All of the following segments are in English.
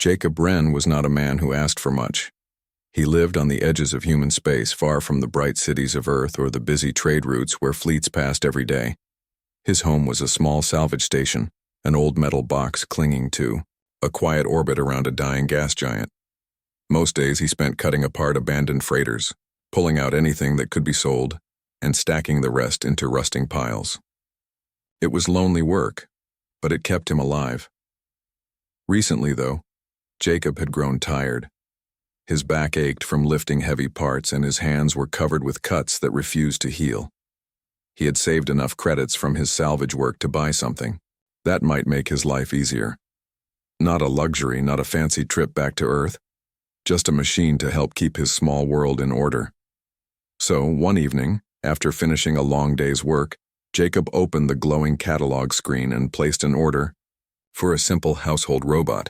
Jacob Wren was not a man who asked for much. He lived on the edges of human space, far from the bright cities of Earth or the busy trade routes where fleets passed every day. His home was a small salvage station, an old metal box clinging to a quiet orbit around a dying gas giant. Most days he spent cutting apart abandoned freighters, pulling out anything that could be sold, and stacking the rest into rusting piles. It was lonely work, but it kept him alive. Recently, though, Jacob had grown tired. His back ached from lifting heavy parts, and his hands were covered with cuts that refused to heal. He had saved enough credits from his salvage work to buy something. That might make his life easier. Not a luxury, not a fancy trip back to Earth, just a machine to help keep his small world in order. So, one evening, after finishing a long day's work, Jacob opened the glowing catalog screen and placed an order for a simple household robot.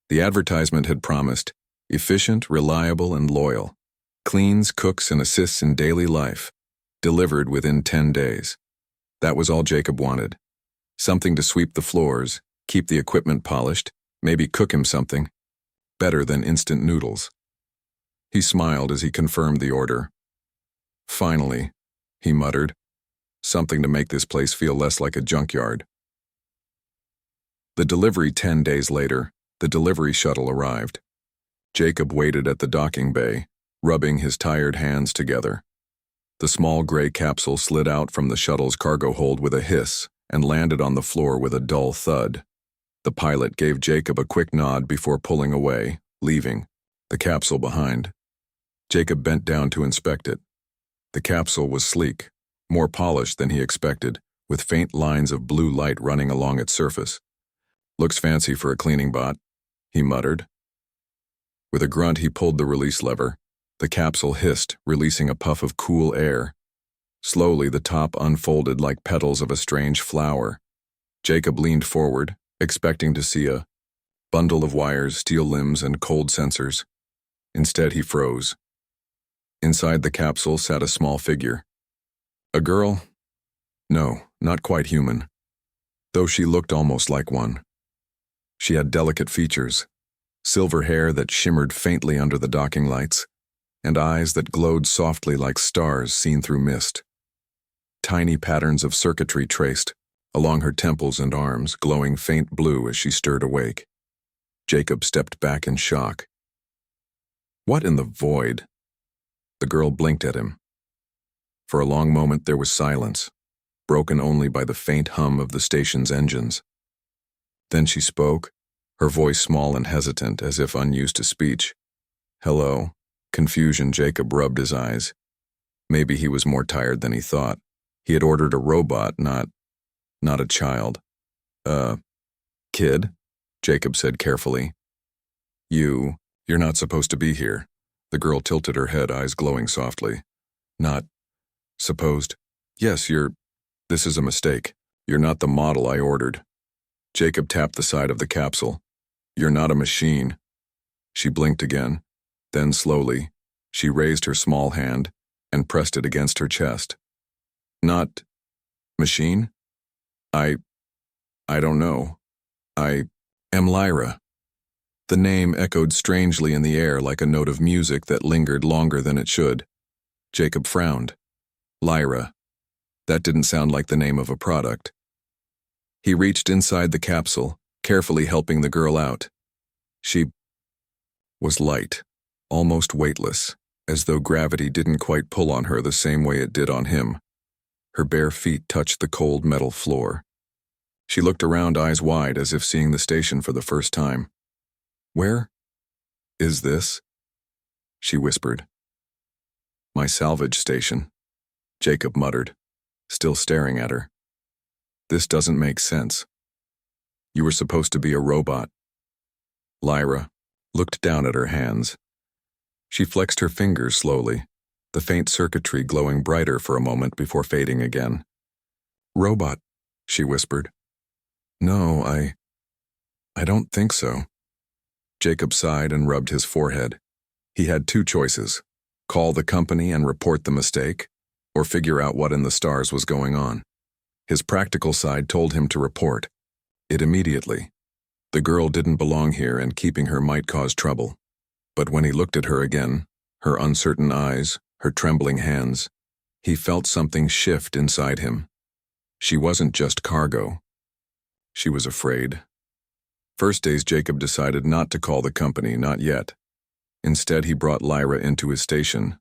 The advertisement had promised, efficient, reliable, and loyal. Cleans, cooks, and assists in daily life. Delivered within 10 days. That was all Jacob wanted. Something to sweep the floors, keep the equipment polished, maybe cook him something. Better than instant noodles. He smiled as he confirmed the order. Finally, he muttered, something to make this place feel less like a junkyard. The delivery 10 days later, the delivery shuttle arrived. Jacob waited at the docking bay, rubbing his tired hands together. The small gray capsule slid out from the shuttle's cargo hold with a hiss and landed on the floor with a dull thud. The pilot gave Jacob a quick nod before pulling away, leaving the capsule behind. Jacob bent down to inspect it. The capsule was sleek, more polished than he expected, with faint lines of blue light running along its surface. Looks fancy for a cleaning bot, he muttered. With a grunt, he pulled the release lever. The capsule hissed, releasing a puff of cool air. Slowly, the top unfolded like petals of a strange flower. Jacob leaned forward, expecting to see a bundle of wires, steel limbs, and cold sensors. Instead, he froze. Inside the capsule sat a small figure. A girl? No, not quite human, though she looked almost like one. She had delicate features, silver hair that shimmered faintly under the docking lights, and eyes that glowed softly like stars seen through mist. Tiny patterns of circuitry traced along her temples and arms, glowing faint blue as she stirred awake. Jacob stepped back in shock. What in the void? The girl blinked at him. For a long moment there was silence, broken only by the faint hum of the station's engines. Then she spoke, her voice small and hesitant, as if unused to speech. Hello. Confusion. Jacob rubbed his eyes. Maybe he was more tired than he thought. He had ordered a robot, not a child. Kid? Jacob said carefully. You're not supposed to be here. The girl tilted her head, eyes glowing softly. Not supposed. Yes, this is a mistake. You're not the model I ordered. Jacob tapped the side of the capsule. You're not a machine. She blinked again. Then slowly, she raised her small hand and pressed it against her chest. Not machine? I don't know. I am Lyra. The name echoed strangely in the air like a note of music that lingered longer than it should. Jacob frowned. Lyra. That didn't sound like the name of a product. He reached inside the capsule, carefully helping the girl out. She was light, almost weightless, as though gravity didn't quite pull on her the same way it did on him. Her bare feet touched the cold metal floor. She looked around, eyes wide, as if seeing the station for the first time. Where is this? She whispered. My salvage station, Jacob muttered, still staring at her. This doesn't make sense. You were supposed to be a robot. Lyra looked down at her hands. She flexed her fingers slowly, the faint circuitry glowing brighter for a moment before fading again. Robot, she whispered. No, I don't think so. Jacob sighed and rubbed his forehead. He had two choices: call the company and report the mistake, or figure out what in the stars was going on. His practical side told him to report it immediately. The girl didn't belong here, and keeping her might cause trouble. But when he looked at her again, her uncertain eyes, her trembling hands, he felt something shift inside him. She wasn't just cargo. She was afraid. First days, Jacob decided not to call the company, not yet. Instead, he brought Lyra into his station.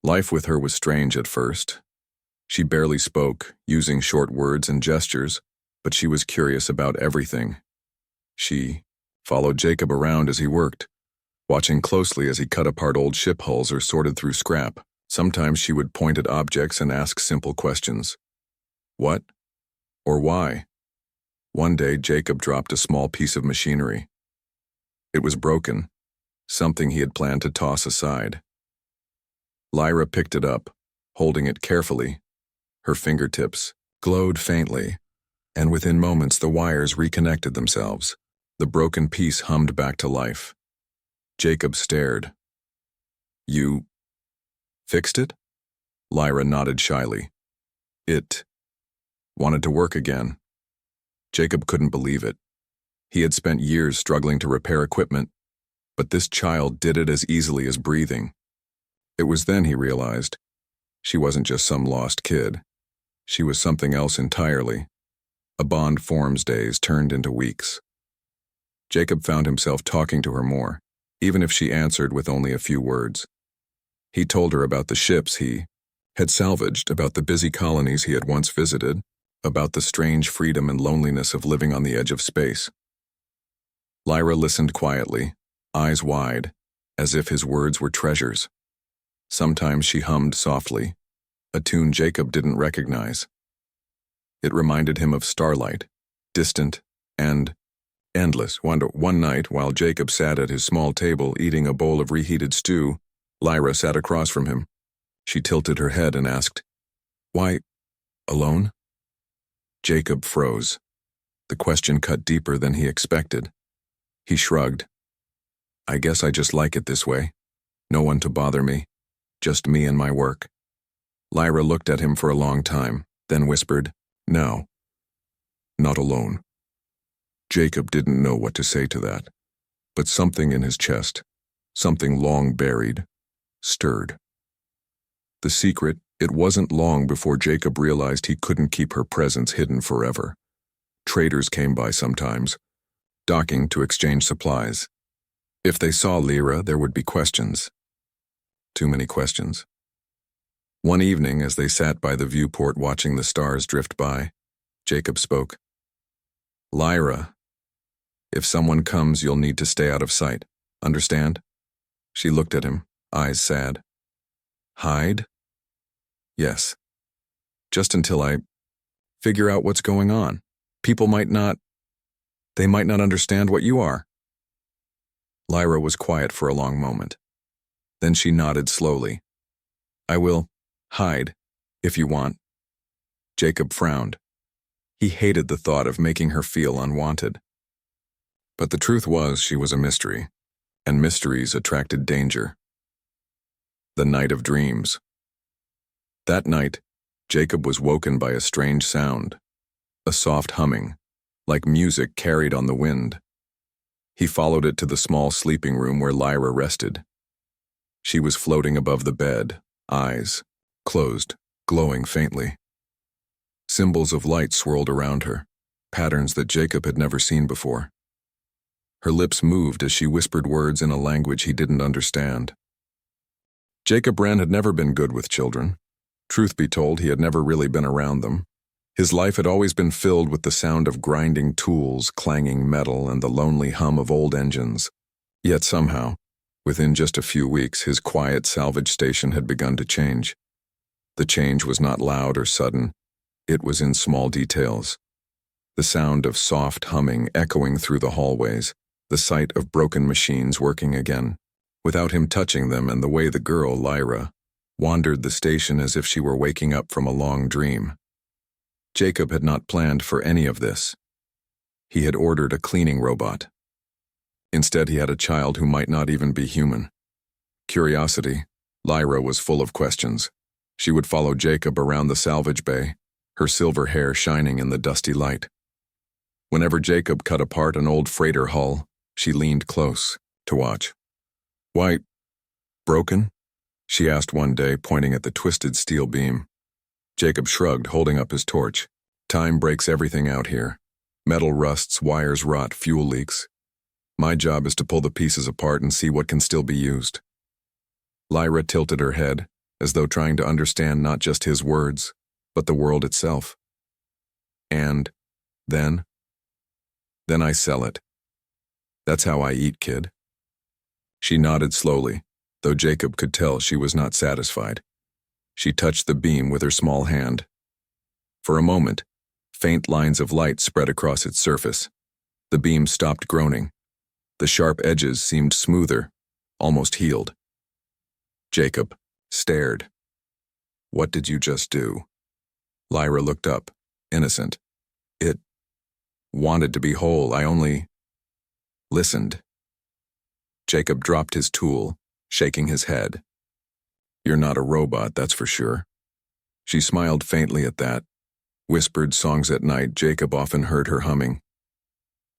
Life with her was strange at first. She barely spoke, using short words and gestures, but she was curious about everything. She followed Jacob around as he worked, watching closely as he cut apart old ship hulls or sorted through scrap. Sometimes she would point at objects and ask simple questions. What? Or why? One day, Jacob dropped a small piece of machinery. It was broken, something he had planned to toss aside. Lyra picked it up, holding it carefully. Her fingertips glowed faintly, and within moments the wires reconnected themselves. The broken piece hummed back to life. Jacob stared. You fixed it? Lyra nodded shyly. It wanted to work again. Jacob couldn't believe it. He had spent years struggling to repair equipment, but this child did it as easily as breathing. It was then he realized she wasn't just some lost kid. She was something else entirely. A bond forms days turned into weeks. Jacob found himself talking to her more, even if she answered with only a few words. He told her about the ships he had salvaged, about the busy colonies he had once visited, about the strange freedom and loneliness of living on the edge of space. Lyra listened quietly, eyes wide, as if his words were treasures. Sometimes she hummed softly, a tune Jacob didn't recognize. It reminded him of starlight, distant and endless. One night, while Jacob sat at his small table eating a bowl of reheated stew, Lyra sat across from him. She tilted her head and asked, "Why, alone?" Jacob froze. The question cut deeper than he expected. He shrugged. "I guess I just like it this way. No one to bother me. Just me and my work." Lyra looked at him for a long time, then whispered, "No, not alone." Jacob didn't know what to say to that, but something in his chest, something long buried, stirred. The secret, it wasn't long before Jacob realized he couldn't keep her presence hidden forever. Traders came by sometimes, docking to exchange supplies. If they saw Lyra, there would be questions. Too many questions. One evening, as they sat by the viewport watching the stars drift by, Jacob spoke. "Lyra, if someone comes, you'll need to stay out of sight. Understand?" She looked at him, eyes sad. "Hide?" "Yes. Just until I figure out what's going on. People might not understand what you are." Lyra was quiet for a long moment. Then she nodded slowly. "I will hide, if you want." Jacob frowned. He hated the thought of making her feel unwanted. But the truth was she was a mystery, and mysteries attracted danger. The night of dreams. That night, Jacob was woken by a strange sound, a soft humming, like music carried on the wind. He followed it to the small sleeping room where Lyra rested. She was floating above the bed, eyes closed, glowing faintly. Symbols of light swirled around her, patterns that Jacob had never seen before. Her lips moved as she whispered words in a language he didn't understand. Jacob Wren had never been good with children. Truth be told, he had never really been around them. His life had always been filled with the sound of grinding tools, clanging metal, and the lonely hum of old engines. Yet somehow, within just a few weeks, his quiet salvage station had begun to change. The change was not loud or sudden. It was in small details. The sound of soft humming echoing through the hallways, the sight of broken machines working again, without him touching them, and the way the girl, Lyra, wandered the station as if she were waking up from a long dream. Jacob had not planned for any of this. He had ordered a cleaning robot. Instead, he had a child who might not even be human. Curiosity, Lyra was full of questions. She would follow Jacob around the salvage bay, her silver hair shining in the dusty light. Whenever Jacob cut apart an old freighter hull, she leaned close to watch. "Why, broken?" she asked one day, pointing at the twisted steel beam. Jacob shrugged, holding up his torch. "Time breaks everything out here. Metal rusts, wires rot, fuel leaks. My job is to pull the pieces apart and see what can still be used." Lyra tilted her head, as though trying to understand not just his words, but the world itself. "And then? Then I sell it. That's how I eat, kid." She nodded slowly, though Jacob could tell she was not satisfied. She touched the beam with her small hand. For a moment, faint lines of light spread across its surface. The beam stopped groaning. The sharp edges seemed smoother, almost healed. Jacob stared. "What did you just do?" Lyra looked up, innocent. "It wanted to be whole. I only listened." Jacob dropped his tool, shaking his head. "You're not a robot, that's for sure." She smiled faintly at that. Whispered songs at night Jacob often heard her humming.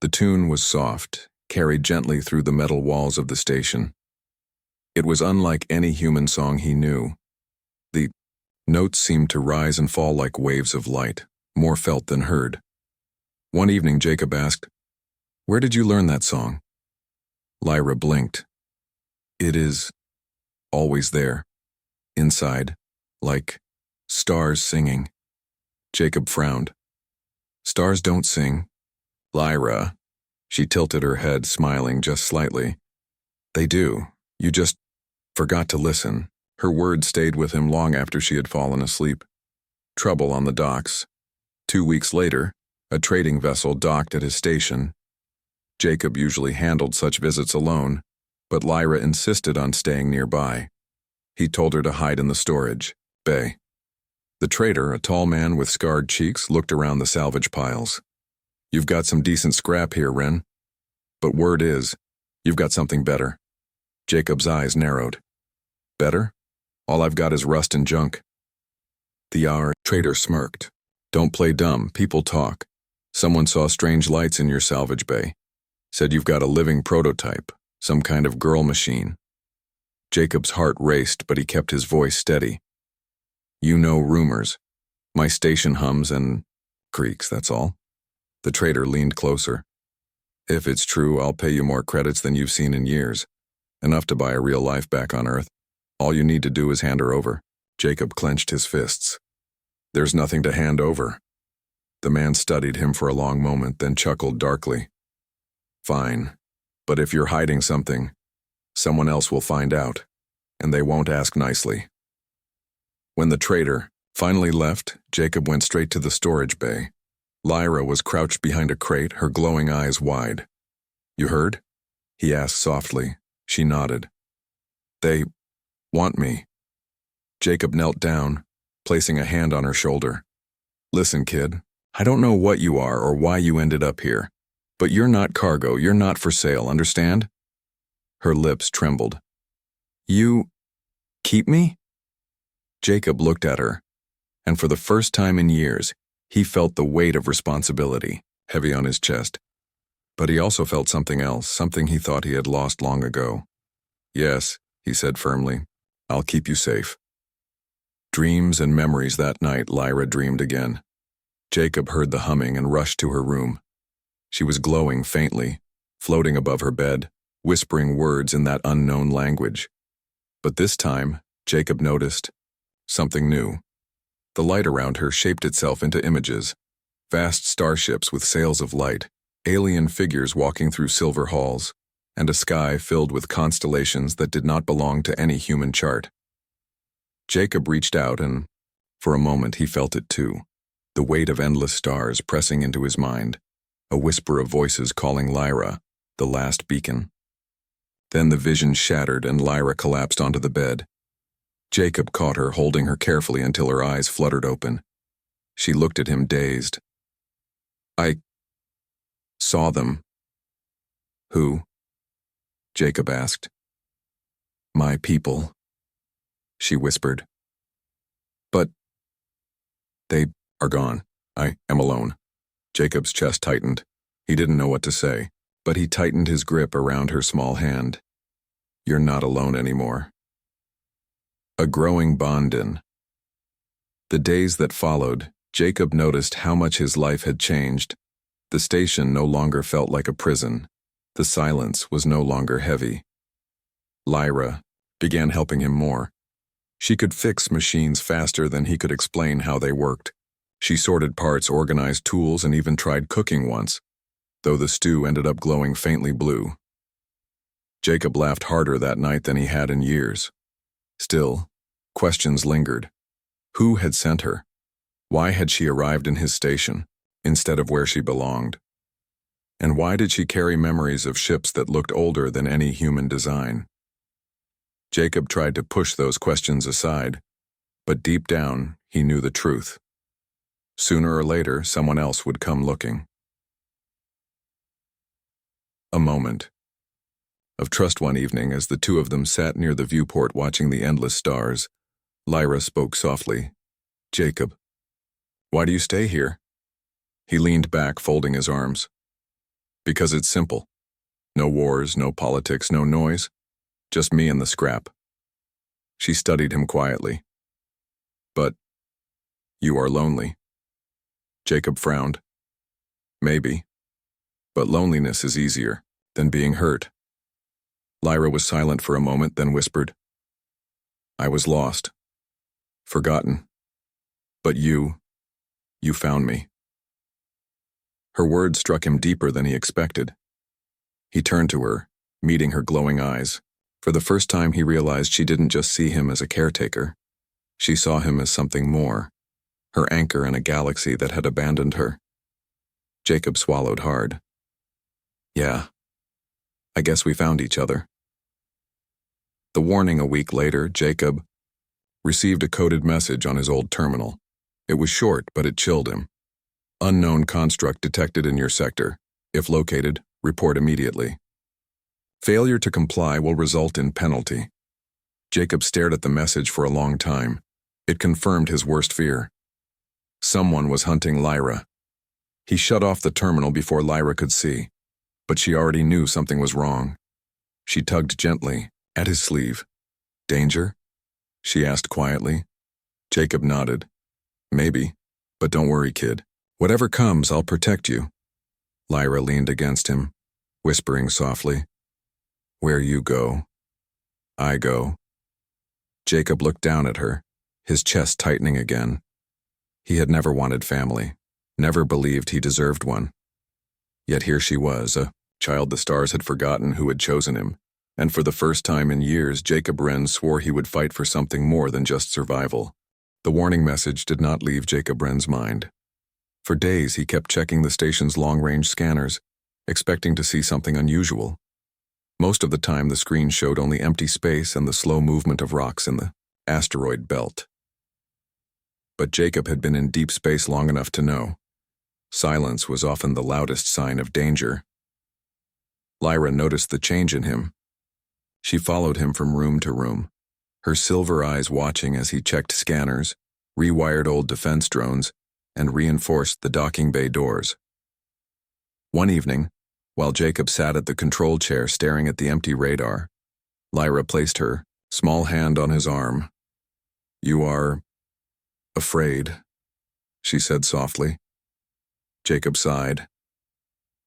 The tune was soft, carried gently through the metal walls of the station. It was unlike any human song he knew. The notes seemed to rise and fall like waves of light, more felt than heard. One evening Jacob asked, "Where did you learn that song?" Lyra blinked. "It is always there, inside, like stars singing." Jacob frowned. "Stars don't sing." "Lyra." She tilted her head, smiling just slightly. "They do. You just forgot to listen." Her words stayed with him long after she had fallen asleep. Trouble on the docks. 2 weeks later, a trading vessel docked at his station. Jacob usually handled such visits alone, but Lyra insisted on staying nearby. He told her to hide in the storage bay. The trader, a tall man with scarred cheeks, looked around the salvage piles. "You've got some decent scrap here, Wren. But word is, you've got something better." Jacob's eyes narrowed. "Better? All I've got is rust and junk." The trader smirked. "Don't play dumb, people talk. Someone saw strange lights in your salvage bay. Said you've got a living prototype, some kind of girl machine." Jacob's heart raced, but he kept his voice steady. "You know rumors. My station hums and creaks, that's all." The trader leaned closer. "If it's true, I'll pay you more credits than you've seen in years. Enough to buy a real life back on Earth. All you need to do is hand her over." Jacob clenched his fists. "There's nothing to hand over." The man studied him for a long moment, then chuckled darkly. "Fine, but if you're hiding something, someone else will find out, and they won't ask nicely." When the trader finally left, Jacob went straight to the storage bay. Lyra was crouched behind a crate, her glowing eyes wide. "You heard?" he asked softly. She nodded. "They want me." Jacob knelt down, placing a hand on her shoulder. "Listen, kid, I don't know what you are or why you ended up here, but you're not cargo, you're not for sale, understand?" Her lips trembled. "You keep me?" Jacob looked at her, and for the first time in years, he felt the weight of responsibility heavy on his chest. But he also felt something else, something he thought he had lost long ago. "Yes," he said firmly, "I'll keep you safe." Dreams and memories that night, Lyra dreamed again. Jacob heard the humming and rushed to her room. She was glowing faintly, floating above her bed, whispering words in that unknown language. But this time, Jacob noticed something new. The light around her shaped itself into images. Vast starships with sails of light, alien figures walking through silver halls, and a sky filled with constellations that did not belong to any human chart. Jacob reached out and, for a moment, he felt it too. The weight of endless stars pressing into his mind, a whisper of voices calling Lyra, the last beacon. Then the vision shattered and Lyra collapsed onto the bed. Jacob caught her, holding her carefully until her eyes fluttered open. She looked at him dazed. "I saw them." "Who?" Jacob asked. "My people," she whispered. "But they are gone. I am alone." Jacob's chest tightened. He didn't know what to say, but he tightened his grip around her small hand. You're not alone anymore. A growing bond in. The days that followed, Jacob noticed how much his life had changed. The station no longer felt like a prison. The silence was no longer heavy. Lyra began helping him more. She could fix machines faster than he could explain how they worked. She sorted parts, organized tools, and even tried cooking once, though the stew ended up glowing faintly blue. Jacob laughed harder that night than he had in years. Still, questions lingered. Who had sent her? Why had she arrived in his station, instead of where she belonged? And why did she carry memories of ships that looked older than any human design? Jacob tried to push those questions aside, but deep down, he knew the truth. Sooner or later, someone else would come looking. A moment of trust one evening as the two of them sat near the viewport watching the endless stars. Lyra spoke softly. Jacob, why do you stay here? He leaned back, folding his arms. Because it's simple. No wars, no politics, no noise. Just me and the scrap. She studied him quietly. But you are lonely. Jacob frowned. Maybe. But loneliness is easier than being hurt. Lyra was silent for a moment, then whispered, I was lost. Forgotten. But you found me. Her words struck him deeper than he expected. He turned to her, meeting her glowing eyes. For the first time, he realized she didn't just see him as a caretaker. She saw him as something more, her anchor in a galaxy that had abandoned her. Jacob swallowed hard. Yeah, I guess we found each other. The warning a week later, Jacob received a coded message on his old terminal. It was short, but it chilled him. Unknown construct detected in your sector. If located, report immediately. Failure to comply will result in penalty. Jacob stared at the message for a long time. It confirmed his worst fear. Someone was hunting Lyra. He shut off the terminal before Lyra could see, but she already knew something was wrong. She tugged gently at his sleeve. Danger? She asked quietly. Jacob nodded. Maybe, but don't worry, kid. Whatever comes, I'll protect you. Lyra leaned against him, whispering softly. Where you go, I go. Jacob looked down at her, his chest tightening again. He had never wanted family, never believed he deserved one. Yet here she was, a child the stars had forgotten who had chosen him, and for the first time in years, Jacob Wren swore he would fight for something more than just survival. The warning message did not leave Jacob Wren's mind. For days, he kept checking the station's long-range scanners, expecting to see something unusual. Most of the time, the screen showed only empty space and the slow movement of rocks in the asteroid belt. But Jacob had been in deep space long enough to know. Silence was often the loudest sign of danger. Lyra noticed the change in him. She followed him from room to room, her silver eyes watching as he checked scanners, rewired old defense drones, and reinforced the docking bay doors. One evening, while Jacob sat at the control chair staring at the empty radar, Lyra placed her small hand on his arm. You are afraid, she said softly. Jacob sighed.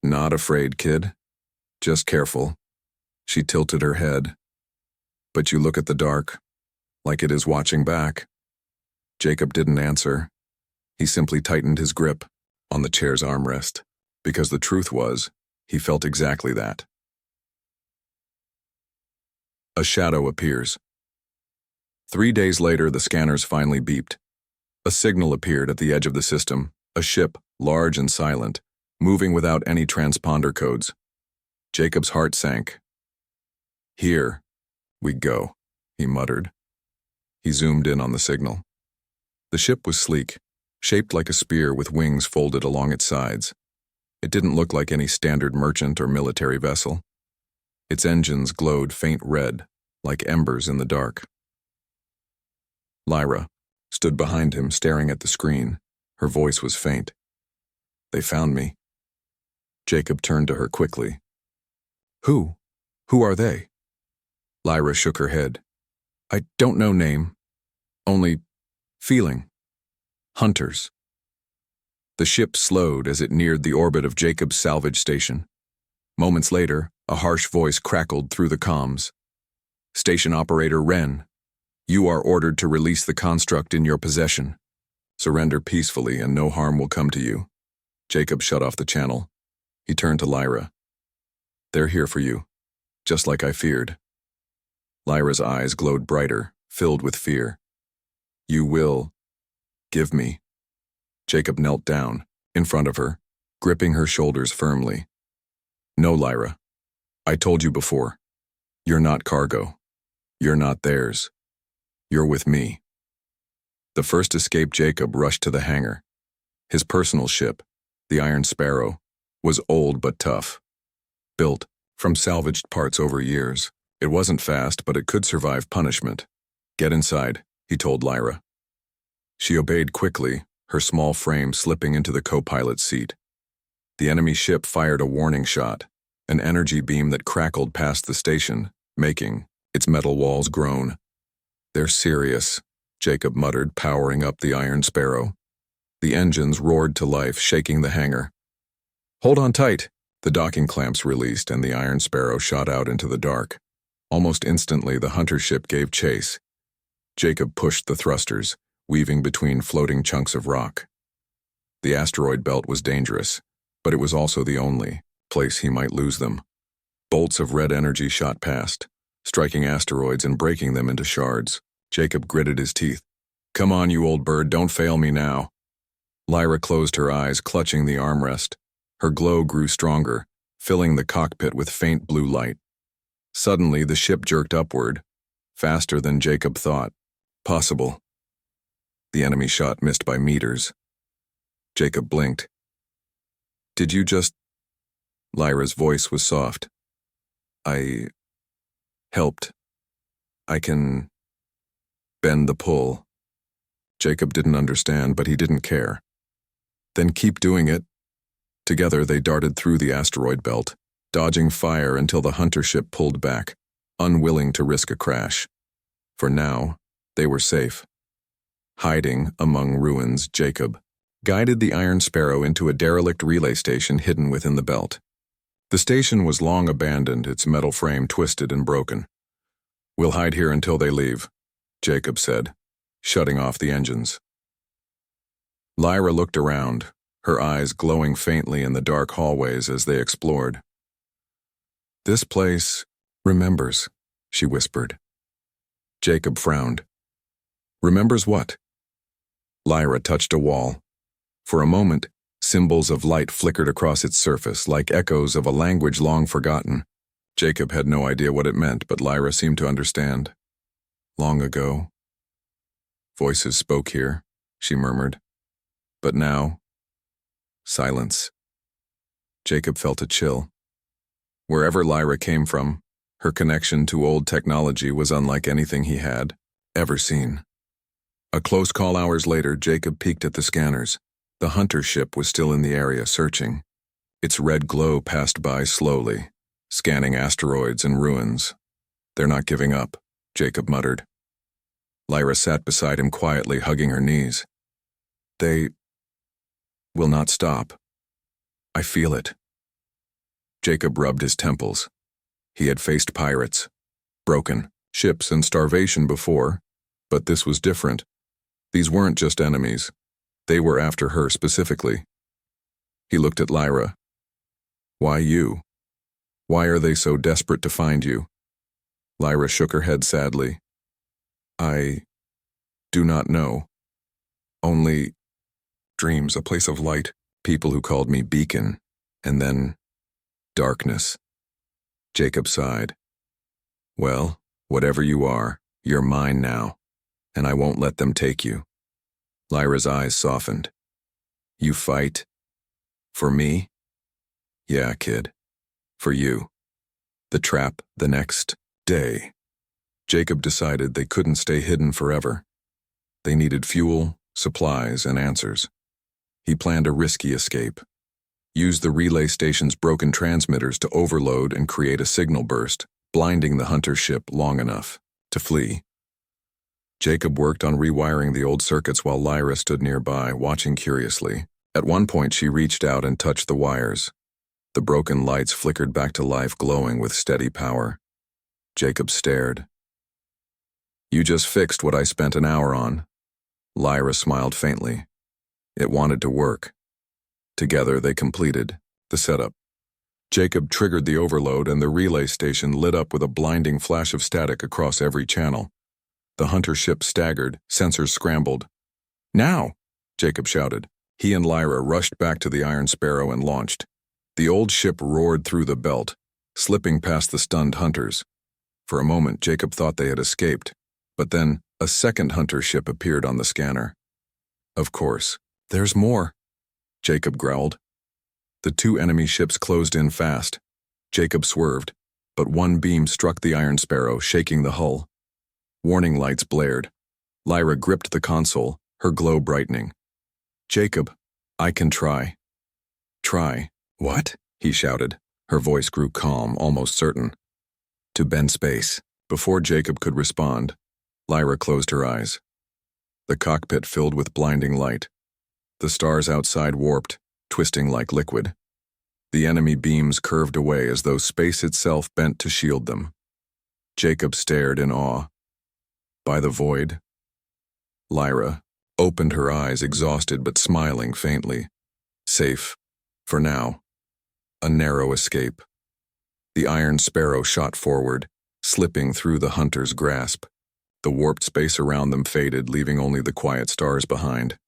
Not afraid, kid. Just careful. She tilted her head. But you look at the dark, like it is watching back. Jacob didn't answer. He simply tightened his grip on the chair's armrest, because the truth was, he felt exactly that. A shadow appears. 3 days later, the scanners finally beeped. A signal appeared at the edge of the system, a ship, large and silent, moving without any transponder codes. Jacob's heart sank. Here we go, he muttered. He zoomed in on the signal. The ship was sleek, shaped like a spear with wings folded along its sides. It didn't look like any standard merchant or military vessel. Its engines glowed faint red, like embers in the dark. Lyra stood behind him, staring at the screen. Her voice was faint. They found me. Jacob turned to her quickly. Who? Who are they? Lyra shook her head. I don't know name. Only feeling. Hunters. The ship slowed as it neared the orbit of Jacob's salvage station. Moments later, a harsh voice crackled through the comms. Station operator Wren, you are ordered to release the construct in your possession. Surrender peacefully and no harm will come to you. Jacob shut off the channel. He turned to Lyra. They're here for you, just like I feared. Lyra's eyes glowed brighter, filled with fear. You will give me. Jacob knelt down, in front of her, gripping her shoulders firmly. No, Lyra. I told you before. You're not cargo. You're not theirs. You're with me. The first escaped Jacob rushed to the hangar. His personal ship, the Iron Sparrow, was old but tough. Built from salvaged parts over years. It wasn't fast, but it could survive punishment. Get inside, he told Lyra. She obeyed quickly, her small frame slipping into the co-pilot's seat. The enemy ship fired a warning shot, an energy beam that crackled past the station, making its metal walls groan. They're serious, Jacob muttered, powering up the Iron Sparrow. The engines roared to life, shaking the hangar. Hold on tight. The docking clamps released and the Iron Sparrow shot out into the dark. Almost instantly, the hunter ship gave chase. Jacob pushed the thrusters, weaving between floating chunks of rock. The asteroid belt was dangerous, but it was also the only place he might lose them. Bolts of red energy shot past, striking asteroids and breaking them into shards. Jacob gritted his teeth. Come on, you old bird, don't fail me now. Lyra closed her eyes, clutching the armrest. Her glow grew stronger, filling the cockpit with faint blue light. Suddenly, the ship jerked upward, faster than Jacob thought possible. The enemy shot missed by meters. Jacob blinked. Did you just... Lyra's voice was soft. I helped. I can bend the pull. Jacob didn't understand, but he didn't care. Then keep doing it. Together they darted through the asteroid belt, dodging fire until the hunter ship pulled back, unwilling to risk a crash. For now, they were safe. Hiding among ruins, Jacob guided the Iron Sparrow into a derelict relay station hidden within the belt. The station was long abandoned, its metal frame twisted and broken. We'll hide here until they leave, Jacob said, shutting off the engines. Lyra looked around, her eyes glowing faintly in the dark hallways as they explored. This place remembers, she whispered. Jacob frowned. Remembers what? Lyra touched a wall. For a moment, symbols of light flickered across its surface, like echoes of a language long forgotten. Jacob had no idea what it meant, but Lyra seemed to understand. Long ago. Voices spoke here, she murmured. But now, silence. Jacob felt a chill. Wherever Lyra came from, her connection to old technology was unlike anything he had ever seen. A close call hours later, Jacob peeked at the scanners. The hunter ship was still in the area, searching. Its red glow passed by slowly, scanning asteroids and ruins. They're not giving up, Jacob muttered. Lyra sat beside him quietly, hugging her knees. They will not stop. I feel it. Jacob rubbed his temples. He had faced pirates, broken ships, and starvation before, but this was different. These weren't just enemies. They were after her specifically. He looked at Lyra. Why you? Why are they so desperate to find you? Lyra shook her head sadly. I do not know. Only dreams, a place of light, people who called me Beacon, and then darkness. Jacob sighed. Well, whatever you are, you're mine now, and I won't let them take you. Lyra's eyes softened. You fight? For me? Yeah, kid. For you. The trap the next day. Jacob decided they couldn't stay hidden forever. They needed fuel, supplies, and answers. He planned a risky escape. Use the relay station's broken transmitters to overload and create a signal burst, blinding the hunter ship long enough to flee. Jacob worked on rewiring the old circuits while Lyra stood nearby, watching curiously. At one point, she reached out and touched the wires. The broken lights flickered back to life, glowing with steady power. Jacob stared. "You just fixed what I spent an hour on." Lyra smiled faintly. It wanted to work. Together, they completed the setup. Jacob triggered the overload, and the relay station lit up with a blinding flash of static across every channel. The hunter ship staggered, sensors scrambled. "Now!" Jacob shouted. He and Lyra rushed back to the Iron Sparrow and launched. The old ship roared through the belt, slipping past the stunned hunters. For a moment, Jacob thought they had escaped, but then a second hunter ship appeared on the scanner. "Of course. There's more," Jacob growled. The two enemy ships closed in fast. Jacob swerved, but one beam struck the Iron Sparrow, shaking the hull. Warning lights blared. Lyra gripped the console, her glow brightening. "Jacob, I can try." "Try? What?" he shouted. Her voice grew calm, almost certain. "To bend space." Before Jacob could respond, Lyra closed her eyes. The cockpit filled with blinding light. The stars outside warped, twisting like liquid. The enemy beams curved away as though space itself bent to shield them. Jacob stared in awe. By the void. Lyra opened her eyes, exhausted but smiling faintly. Safe. For now. A narrow escape. The Iron Sparrow shot forward, slipping through the hunter's grasp. The warped space around them faded, leaving only the quiet stars behind.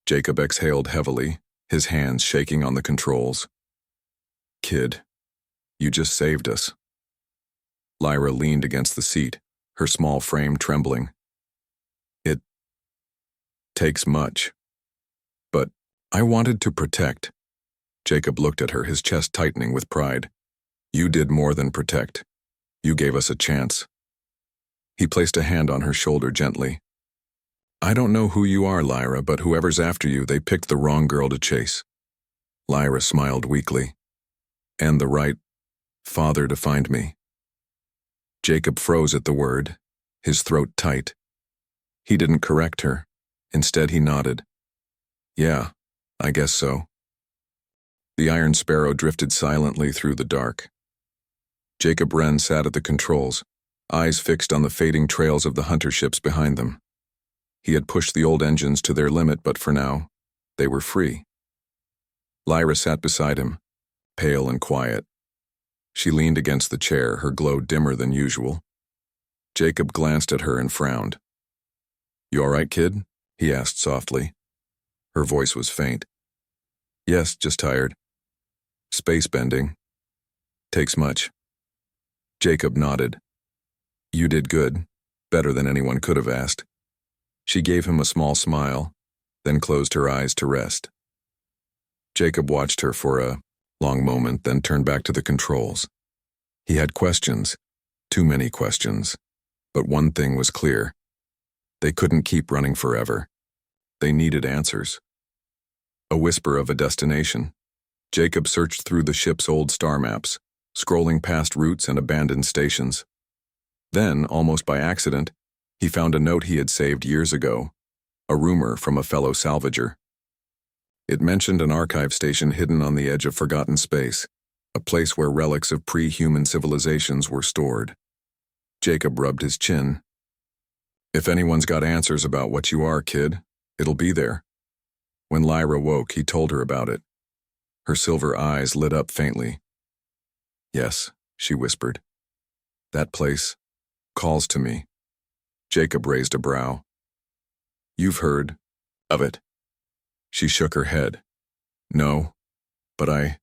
Jacob exhaled heavily, his hands shaking on the controls. "Kid, you just saved us." Lyra leaned against the seat, her small frame trembling. "It takes much. But I wanted to protect." Jacob looked at her, his chest tightening with pride. "You did more than protect. You gave us a chance." He placed a hand on her shoulder gently. "I don't know who you are, Lyra, but whoever's after you, they picked the wrong girl to chase." Lyra smiled weakly. "And the right father to find me." Jacob froze at the word, his throat tight. He didn't correct her. Instead, he nodded. "Yeah, I guess so." The Iron Sparrow drifted silently through the dark. Jacob Wren sat at the controls, eyes fixed on the fading trails of the hunter ships behind them. He had pushed the old engines to their limit, but for now, they were free. Lyra sat beside him, pale and quiet. She leaned against the chair, her glow dimmer than usual. Jacob glanced at her and frowned. "You all right, kid?" he asked softly. Her voice was faint. "Yes, just tired. Space bending. Takes much." Jacob nodded. "You did good, better than anyone could have asked." She gave him a small smile, then closed her eyes to rest. Jacob watched her for a long moment, then turned back to the controls. He had questions, too many questions, but one thing was clear. They couldn't keep running forever. They needed answers. A whisper of a destination. Jacob searched through the ship's old star maps, scrolling past routes and abandoned stations. Then, almost by accident, he found a note he had saved years ago, a rumor from a fellow salvager. It mentioned an archive station hidden on the edge of forgotten space, a place where relics of pre-human civilizations were stored. Jacob rubbed his chin. "If anyone's got answers about what you are, kid, it'll be there." When Lyra woke, he told her about it. Her silver eyes lit up faintly. "Yes," she whispered. "That place calls to me." Jacob raised a brow. "You've heard of it?" She shook her head. "No, but I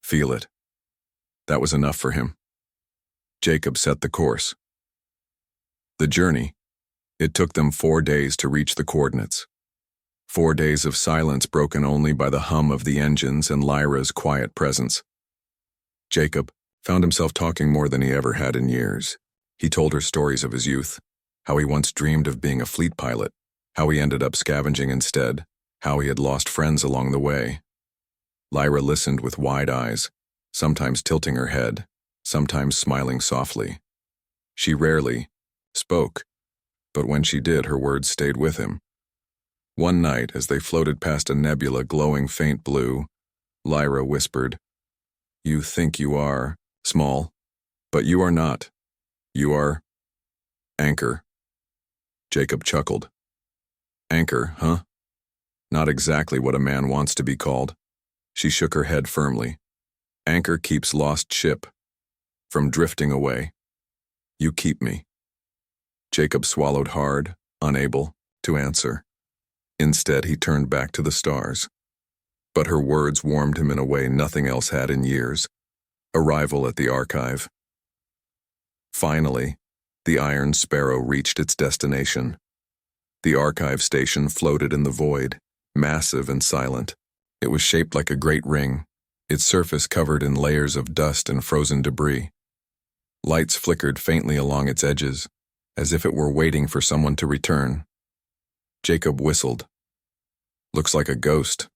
feel it." That was enough for him. Jacob set the course. The journey. It took them 4 days to reach the coordinates. 4 days of silence broken only by the hum of the engines and Lyra's quiet presence. Jacob found himself talking more than he ever had in years. He told her stories of his youth, how he once dreamed of being a fleet pilot, how he ended up scavenging instead, how he had lost friends along the way. Lyra listened with wide eyes, sometimes tilting her head, sometimes smiling softly. She rarely spoke, but when she did, her words stayed with him. One night, as they floated past a nebula glowing faint blue, Lyra whispered, "You think you are small, but you are not. You are Anchor." Jacob chuckled. Anchor, huh? Not exactly what a man wants to be called. She shook her head firmly. Anchor keeps lost ship from drifting away. You keep me. Jacob swallowed hard, unable to answer. Instead, he turned back to the stars. But her words warmed him in a way nothing else had in years. Arrival at the archive. Finally, the Iron Sparrow reached its destination. The archive station floated in the void, massive and silent. It was shaped like a great ring, its surface covered in layers of dust and frozen debris. Lights flickered faintly along its edges, as if it were waiting for someone to return. Jacob whistled. Looks like a ghost.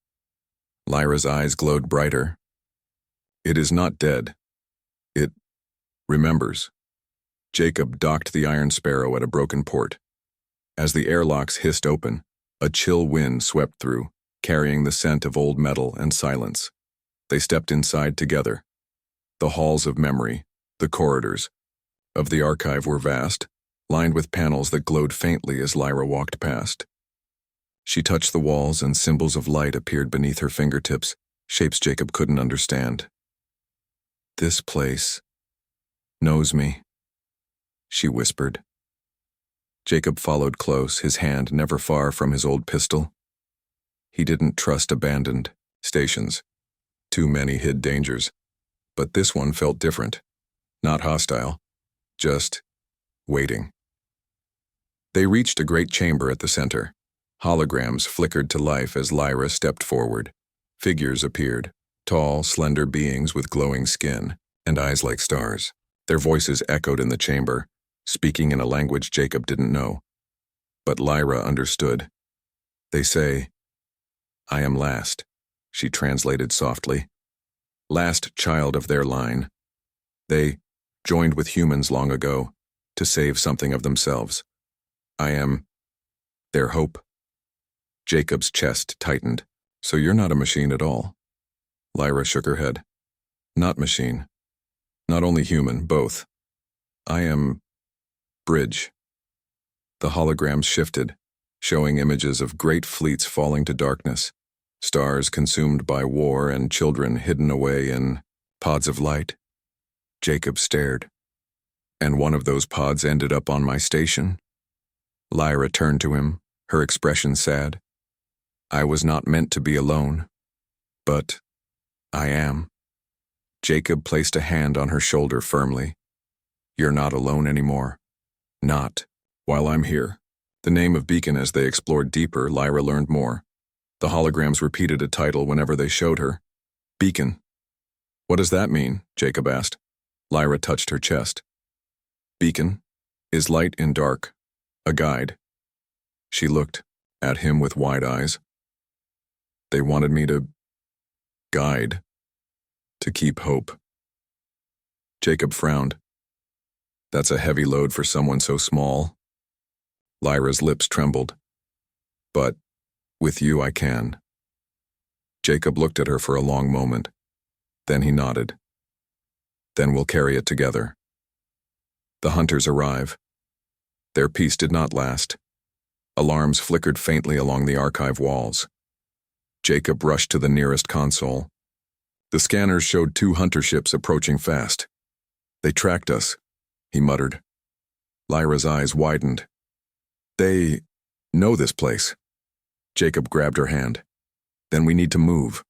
Lyra's eyes glowed brighter. It is not dead. It remembers. Jacob docked the Iron Sparrow at a broken port. As the airlocks hissed open, a chill wind swept through, carrying the scent of old metal and silence. They stepped inside together. The halls of memory, the corridors of the archive were vast, lined with panels that glowed faintly as Lyra walked past. She touched the walls and symbols of light appeared beneath her fingertips, shapes Jacob couldn't understand. This place knows me, she whispered. Jacob followed close, his hand never far from his old pistol. He didn't trust abandoned stations. Too many hid dangers. But this one felt different. Not hostile, just waiting. They reached a great chamber at the center. Holograms flickered to life as Lyra stepped forward. Figures appeared, tall, slender beings with glowing skin and eyes like stars. Their voices echoed in the chamber, speaking in a language Jacob didn't know. But Lyra understood. They say, "I am last," she translated softly. Last child of their line. They joined with humans long ago to save something of themselves. I am their hope. Jacob's chest tightened. So you're not a machine at all? Lyra shook her head. Not machine. Not only human, both. I am bridge. The holograms shifted, showing images of great fleets falling to darkness, stars consumed by war and children hidden away in pods of light. Jacob stared. And one of those pods ended up on my station? Lyra turned to him, her expression sad. I was not meant to be alone, but I am. Jacob placed a hand on her shoulder firmly. You're not alone anymore. Not while I'm here. The name of Beacon. As they explored deeper, Lyra learned more. The holograms repeated a title whenever they showed her. Beacon. What does that mean? Jacob asked. Lyra touched her chest. Beacon is light in dark, a guide. She looked at him with wide eyes. They wanted me to guide, to keep hope. Jacob frowned. That's a heavy load for someone so small. Lyra's lips trembled. But with you I can. Jacob looked at her for a long moment. Then he nodded. Then we'll carry it together. The hunters arrive. Their peace did not last. Alarms flickered faintly along the archive walls. Jacob rushed to the nearest console. The scanners showed 2 hunter ships approaching fast. They tracked us, he muttered. Lyra's eyes widened. They know this place. Jacob grabbed her hand. Then we need to move.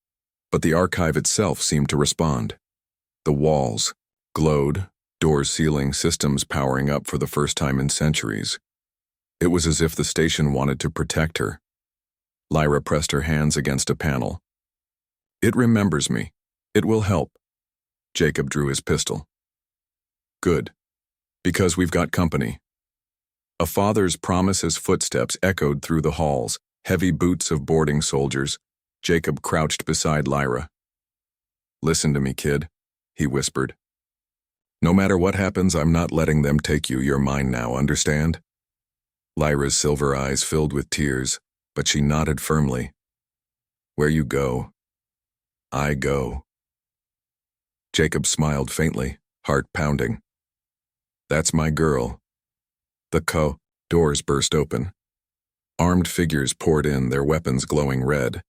But the archive itself seemed to respond. The walls glowed, doors sealing, systems powering up for the first time in centuries. It was as if the station wanted to protect her. Lyra pressed her hands against a panel. It remembers me. It will help. Jacob drew his pistol. Good. Because we've got company. A father's promise as footsteps echoed through the halls, heavy boots of boarding soldiers. Jacob crouched beside Lyra. Listen to me, kid, he whispered. No matter what happens, I'm not letting them take you. You're mine now, understand? Lyra's silver eyes filled with tears, but she nodded firmly. Where you go, I go. Jacob smiled faintly, heart pounding. That's my girl. The doors burst open. Armed figures poured in, their weapons glowing red.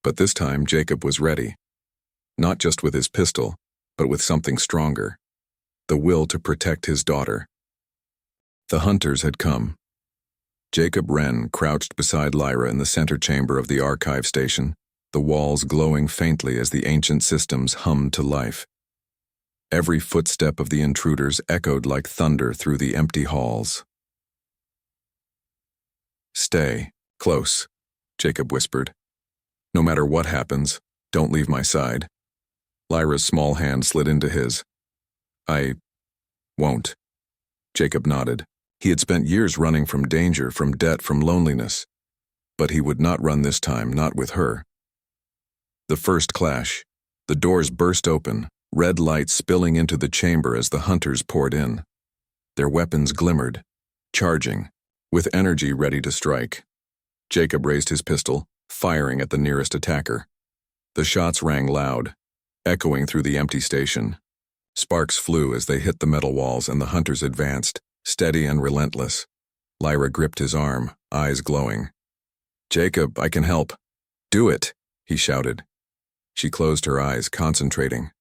But this time Jacob was ready. Not just with his pistol, but with something stronger. The will to protect his daughter. The hunters had come. Jacob Wren crouched beside Lyra in the center chamber of the archive station, the walls glowing faintly as the ancient systems hummed to life. Every footstep of the intruders echoed like thunder through the empty halls. Stay close, Jacob whispered. No matter what happens, don't leave my side. Lyra's small hand slid into his. I won't. Jacob nodded. He had spent years running from danger, from debt, from loneliness. But he would not run this time, not with her. The first clash. The doors burst open, red light spilling into the chamber as the hunters poured in. Their weapons glimmered, charging, with energy ready to strike. Jacob raised his pistol, firing at the nearest attacker. The shots rang loud, echoing through the empty station. Sparks flew as they hit the metal walls and the hunters advanced, steady and relentless. Lyra gripped his arm, eyes glowing. Jacob, I can help. Do it, he shouted. She closed her eyes, concentrating.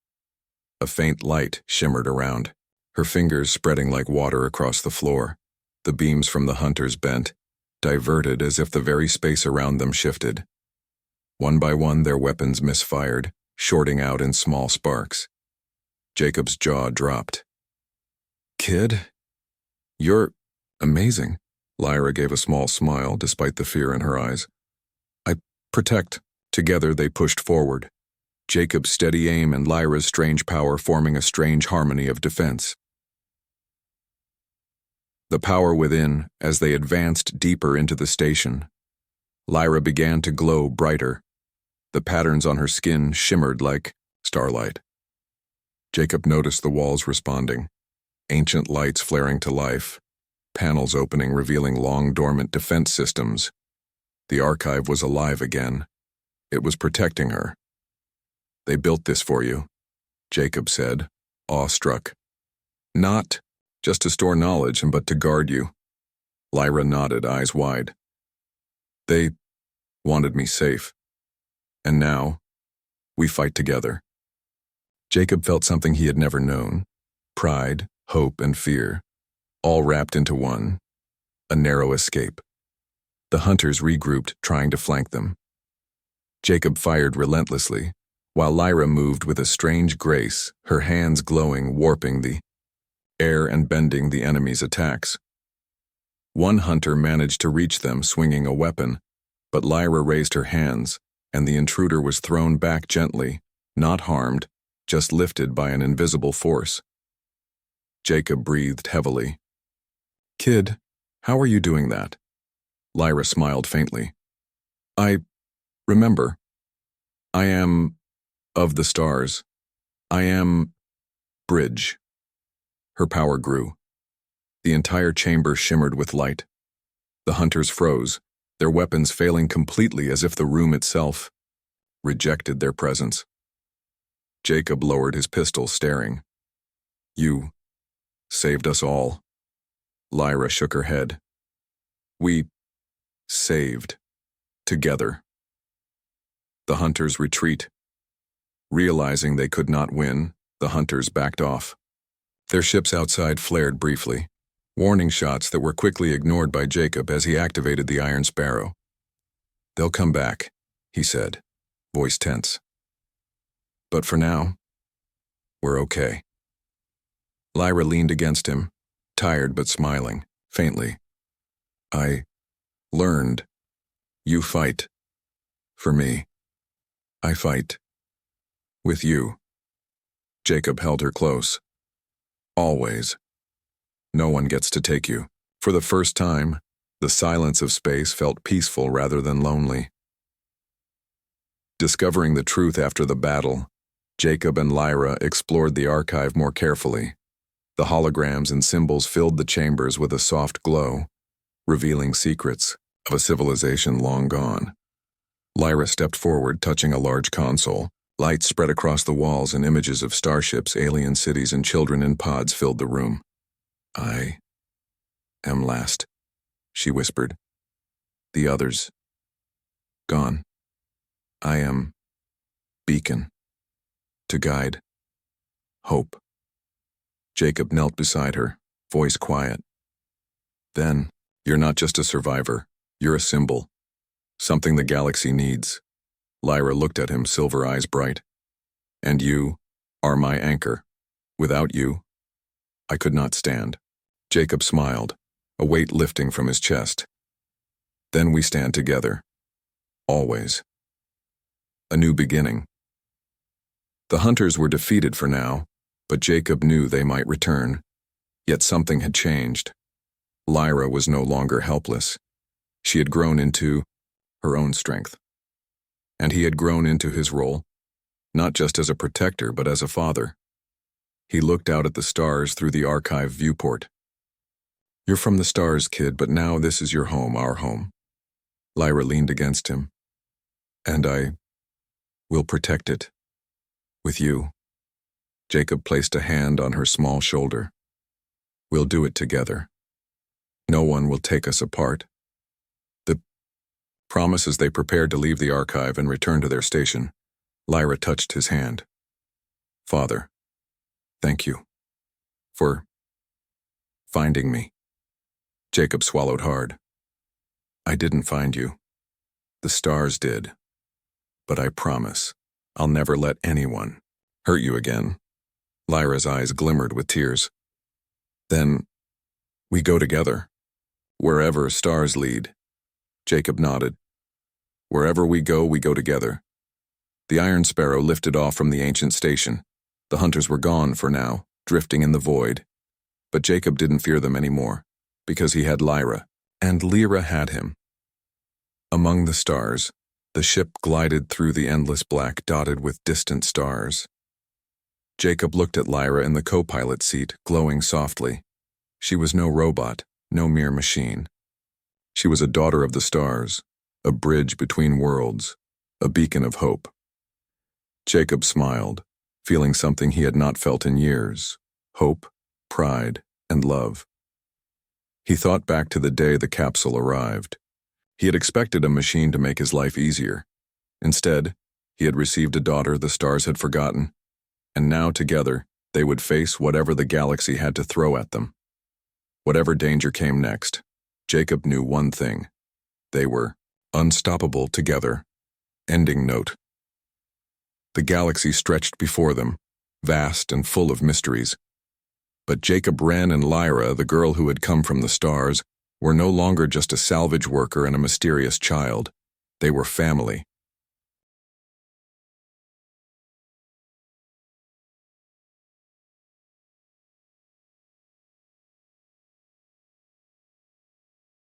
A faint light shimmered around, her fingers spreading like water across the floor. The beams from the hunters bent, diverted as if the very space around them shifted. One by one, their weapons misfired, shorting out in small sparks. Jacob's jaw dropped. Kid? You're amazing. Lyra gave a small smile despite the fear in her eyes. I protect. Together they pushed forward. Jacob's steady aim and Lyra's strange power forming a strange harmony of defense. The power within, as they advanced deeper into the station. Lyra began to glow brighter. The patterns on her skin shimmered like starlight. Jacob noticed the walls responding, ancient lights flaring to life, panels opening revealing long-dormant defense systems. The archive was alive again. It was protecting her. They built this for you, Jacob said, awestruck. Not just to store knowledge, but to guard you. Lyra nodded, eyes wide. They wanted me safe. And now, we fight together. Jacob felt something he had never known. Pride, hope, and fear, all wrapped into one. A narrow escape. The hunters regrouped, trying to flank them. Jacob fired relentlessly, while Lyra moved with a strange grace, her hands glowing, warping the air and bending the enemy's attacks. One hunter managed to reach them, swinging a weapon, but Lyra raised her hands, and the intruder was thrown back gently, not harmed, just lifted by an invisible force. Jacob breathed heavily. Kid, how are you doing that? Lyra smiled faintly. I remember. I am of the stars. I am bridge. Her power grew. The entire chamber shimmered with light. The hunters froze, their weapons failing completely as if the room itself rejected their presence. Jacob lowered his pistol, staring. You saved us all. Lyra shook her head. We saved. Together. The hunters retreat. Realizing they could not win, the hunters backed off. Their ships outside flared briefly, warning shots that were quickly ignored by Jacob as he activated the Iron Sparrow. They'll come back, he said, voice tense. But for now, we're okay. Lyra leaned against him, tired but smiling, faintly. I learned. You fight. For me. I fight. With you. Jacob held her close. Always. No one gets to take you. For the first time, the silence of space felt peaceful rather than lonely. Discovering the truth after the battle, Jacob and Lyra explored the archive more carefully. The holograms and symbols filled the chambers with a soft glow, revealing secrets of a civilization long gone. Lyra stepped forward, touching a large console. Lights spread across the walls and images of starships, alien cities, and children in pods filled the room. "I am last," she whispered. "The others, gone. I am beacon, to guide, hope." Jacob knelt beside her, voice quiet. "Then, you're not just a survivor, you're a symbol. Something the galaxy needs." Lyra looked at him, silver eyes bright. "And you are my anchor. Without you, I could not stand." Jacob smiled, a weight lifting from his chest. "Then we stand together. Always. A new beginning." The hunters were defeated for now, but Jacob knew they might return. Yet something had changed. Lyra was no longer helpless. She had grown into her own strength. And he had grown into his role, not just as a protector, but as a father. He looked out at the stars through the archive viewport. "You're from the stars, kid, but now this is your home, our home." Lyra leaned against him. "And I will protect it. With you." Jacob placed a hand on her small shoulder. "We'll do it together. No one will take us apart." The promise as they prepared to leave the archive and return to their station. Lyra touched his hand. "Father, thank you for finding me." Jacob swallowed hard. "I didn't find you. The stars did. But I promise, I'll never let anyone hurt you again." Lyra's eyes glimmered with tears. "Then, we go together. Wherever stars lead." Jacob nodded. "Wherever we go together." The Iron Sparrow lifted off from the ancient station. The hunters were gone for now, drifting in the void. But Jacob didn't fear them anymore, because he had Lyra, and Lyra had him. Among the stars, the ship glided through the endless black dotted with distant stars. Jacob looked at Lyra in the co-pilot seat, glowing softly. She was no robot, no mere machine. She was a daughter of the stars, a bridge between worlds, a beacon of hope. Jacob smiled, feeling something he had not felt in years: hope, pride, and love. He thought back to the day the capsule arrived. He had expected a machine to make his life easier. Instead, he had received a daughter the stars had forgotten, and now together they would face whatever the galaxy had to throw at them. Whatever danger came next, Jacob knew one thing: they were unstoppable together. Ending note. The galaxy stretched before them, vast and full of mysteries. But Jacob Wren and Lyra, the girl who had come from the stars, were no longer just a salvage worker and a mysterious child. They were family,